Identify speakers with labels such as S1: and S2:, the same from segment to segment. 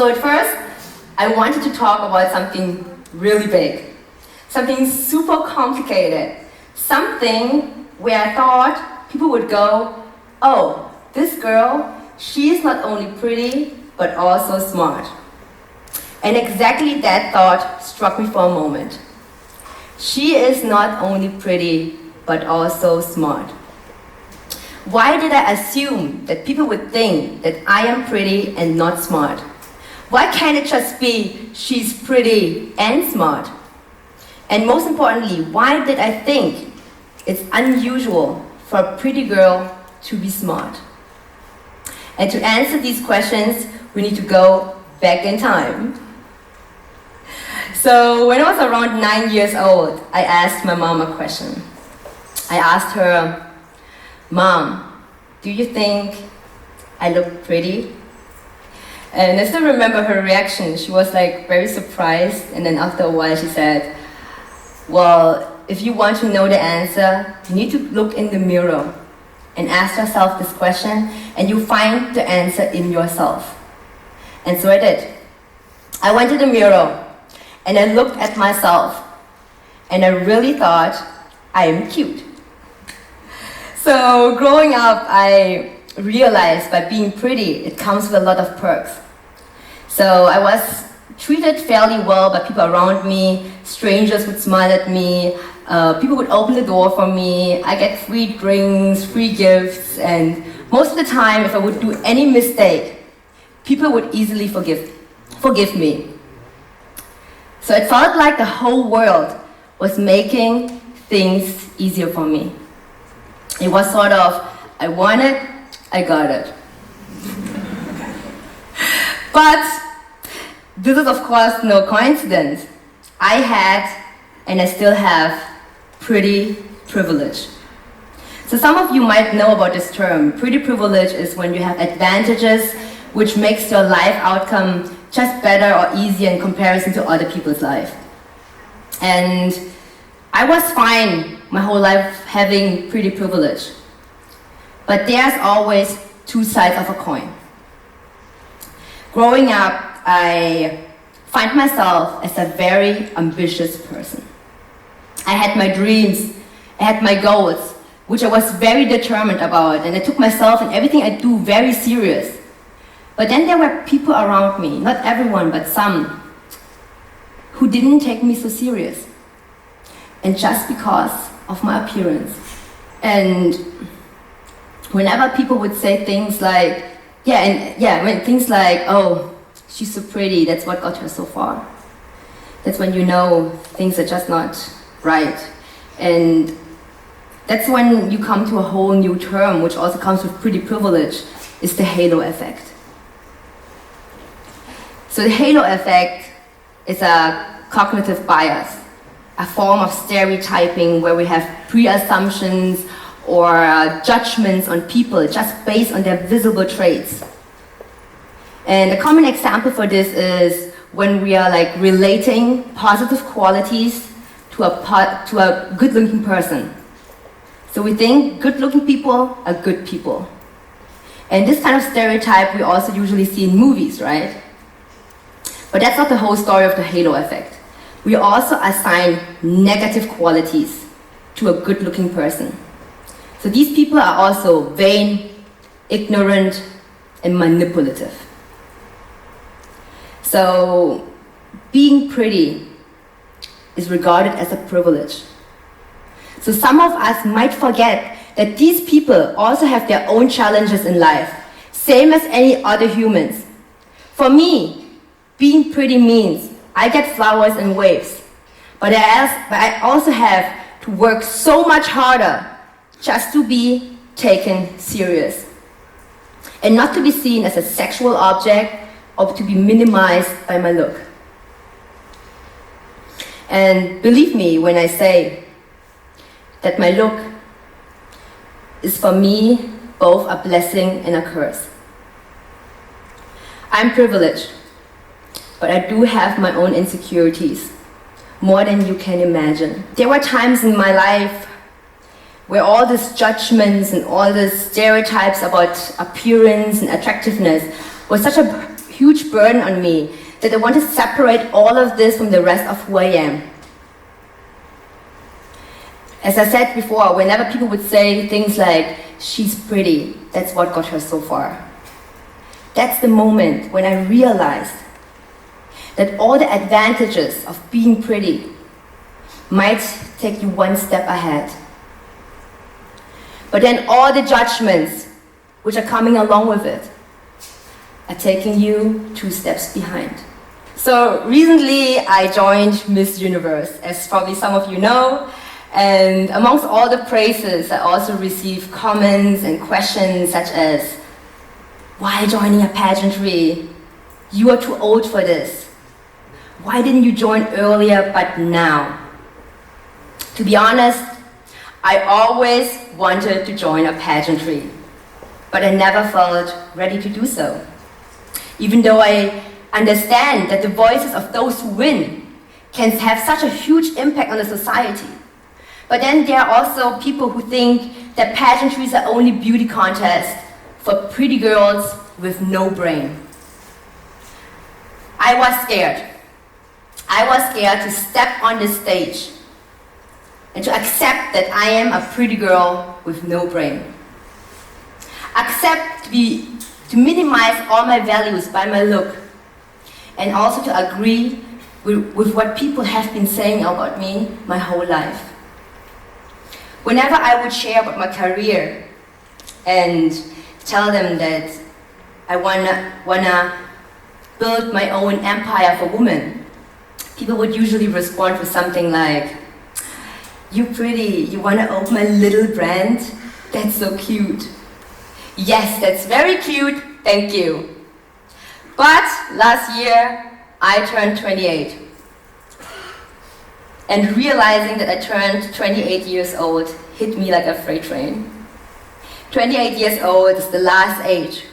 S1: So at first, I wanted to talk about something really big, something super complicated, something where I thought people would go, oh, this girl, she is not only pretty, but also smart. And exactly that thought struck me for a moment. She is not only pretty, but also smart. Why did I assume that people would think that I am pretty and not smart? Why can't it just be she's pretty and smart? And most importantly, why did I think it's unusual for a pretty girl to be smart? And to answer these questions, we need to go back in time. So when I was around 9 years old, I asked my mom a question. I asked her, Mom, do you think I look pretty? And I still remember her reaction. She was like very surprised, and then after a while she said, well, if you want to know the answer, you need to look in the mirror and ask yourself this question, and you find the answer in yourself. And so I did. I went to the mirror and I looked at myself, and I really thought, I am cute. So growing up, I realized by being pretty, it comes with a lot of perks. So I was treated fairly well by people around me. Strangers would smile at me. People would open the door for me. I get free drinks, free gifts, and most of the time, if I would do any mistake, people would easily forgive me. So it felt like the whole world was making things easier for me. It was sort of, I want it, I got it. But this is of course no coincidence. I had, and I still have, pretty privilege. So some of you might know about this term. Pretty privilege is when you have advantages which makes your life outcome just better or easier in comparison to other people's life. And I was fine my whole life having pretty privilege. But there's always two sides of a coin. Growing up, I find myself as a very ambitious person. I had my dreams, I had my goals, which I was very determined about, and I took myself and everything I do very serious. But then there were people around me, not everyone, but some, who didn't take me so serious. And just because of my appearance. And whenever people would say things like, things like, oh, she's so pretty, that's what got her so far. That's when you know things are just not right. And that's when you come to a whole new term, which also comes with pretty privilege, is the halo effect. So the halo effect is a cognitive bias, a form of stereotyping where we have pre-assumptions or judgments on people just based on their visible traits. And a common example for this is when we are like relating positive qualities to a good-looking person. So we think good-looking people are good people. And this kind of stereotype we also usually see in movies, right? But that's not the whole story of the halo effect. We also assign negative qualities to a good-looking person. So these people are also vain, ignorant, and manipulative. So being pretty is regarded as a privilege. So some of us might forget that these people also have their own challenges in life, same as any other humans. For me, being pretty means I get flowers and waves, but I also have to work so much harder just to be taken serious. And not to be seen as a sexual object or to be minimized by my look. And believe me when I say that my look is for me both a blessing and a curse. I'm privileged, but I do have my own insecurities, more than you can imagine. There were times in my life where all these judgments and all these stereotypes about appearance and attractiveness was such a huge burden on me that I want to separate all of this from the rest of who I am. As I said before, whenever people would say things like, she's pretty, that's what got her so far. That's the moment when I realized that all the advantages of being pretty might take you one step ahead. But then all the judgments which are coming along with it are taking you 2 steps behind. So recently I joined Miss Universe, as probably some of you know, and amongst all the praises I also received comments and questions such as, why joining a pageantry? You are too old for this. Why didn't you join earlier but now? To be honest, I always wanted to join a pageantry, but I never felt ready to do so. Even though I understand that the voices of those who win can have such a huge impact on the society. But then there are also people who think that pageantries are only beauty contests for pretty girls with no brain. I was scared. I was scared to step on this stage and to accept that I am a pretty girl with no brain. Accept to minimize all my values by my look, and also to agree with what people have been saying about me my whole life. Whenever I would share about my career and tell them that I wanna build my own empire for women, people would usually respond with something like, "You pretty, you wanna open a little brand? That's so cute." Yes, that's very cute, thank you. But last year, I turned 28. And realizing that I turned 28 years old hit me like a freight train. 28 years old is the last age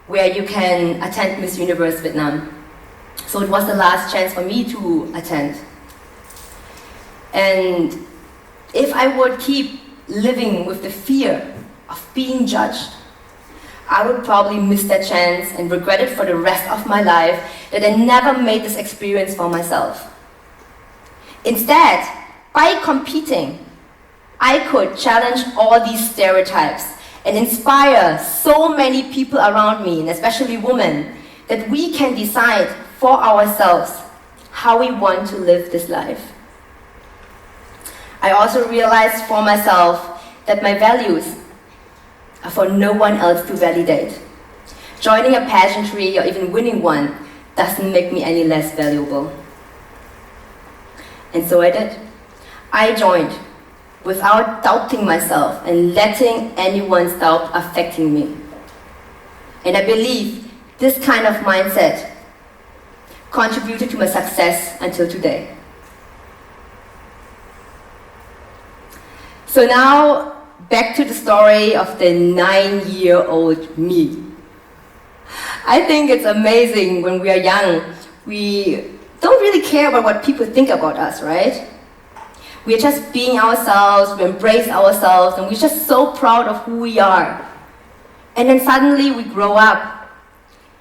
S1: where you can attend Miss Universe Vietnam. So it was the last chance for me to attend. And if I would keep living with the fear of being judged, I would probably miss that chance and regret it for the rest of my life that I never made this experience for myself. Instead, by competing, I could challenge all these stereotypes and inspire so many people around me, and especially women, that we can decide for ourselves how we want to live this life. I also realized for myself that my values are for no one else to validate. Joining a pageantry or even winning one doesn't make me any less valuable. And so I did. I joined without doubting myself and letting anyone's doubt affecting me. And I believe this kind of mindset contributed to my success until today. So now, back to the story of the 9-year-old me. I think it's amazing when we are young, we don't really care about what people think about us, right? We're just being ourselves, we embrace ourselves, and we're just so proud of who we are. And then suddenly we grow up,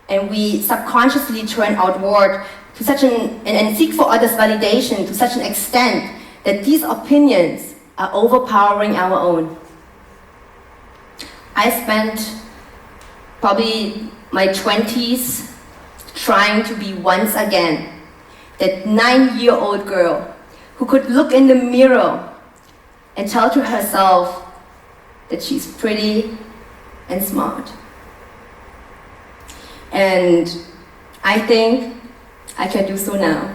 S1: and we subconsciously turn outward to such and seek for others' validation to such an extent that these opinions are overpowering our own. I spent probably my 20s trying to be once again that 9-year-old girl who could look in the mirror and tell to herself that she's pretty and smart. And I think I can do so now.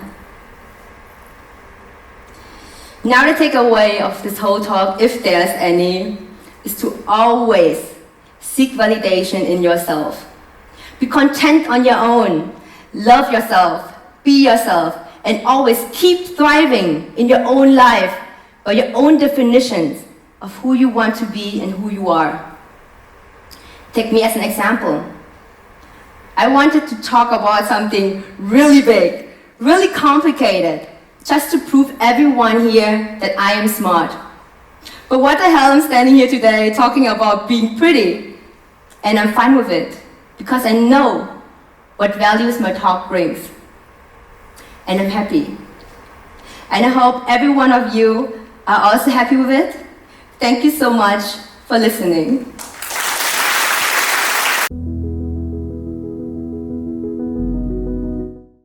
S1: Now the takeaway of this whole talk, if there's any, is to always seek validation in yourself. Be content on your own. Love yourself. Be yourself. And always keep thriving in your own life by your own definitions of who you want to be and who you are. Take me as an example. I wanted to talk about something really big, really complicated, just to prove everyone here that I am smart. But what the hell, I'm standing here today talking about being pretty, and I'm fine with it, because I know what values my talk brings. And I'm happy. And I hope every one of you are also happy with it. Thank you so much for listening.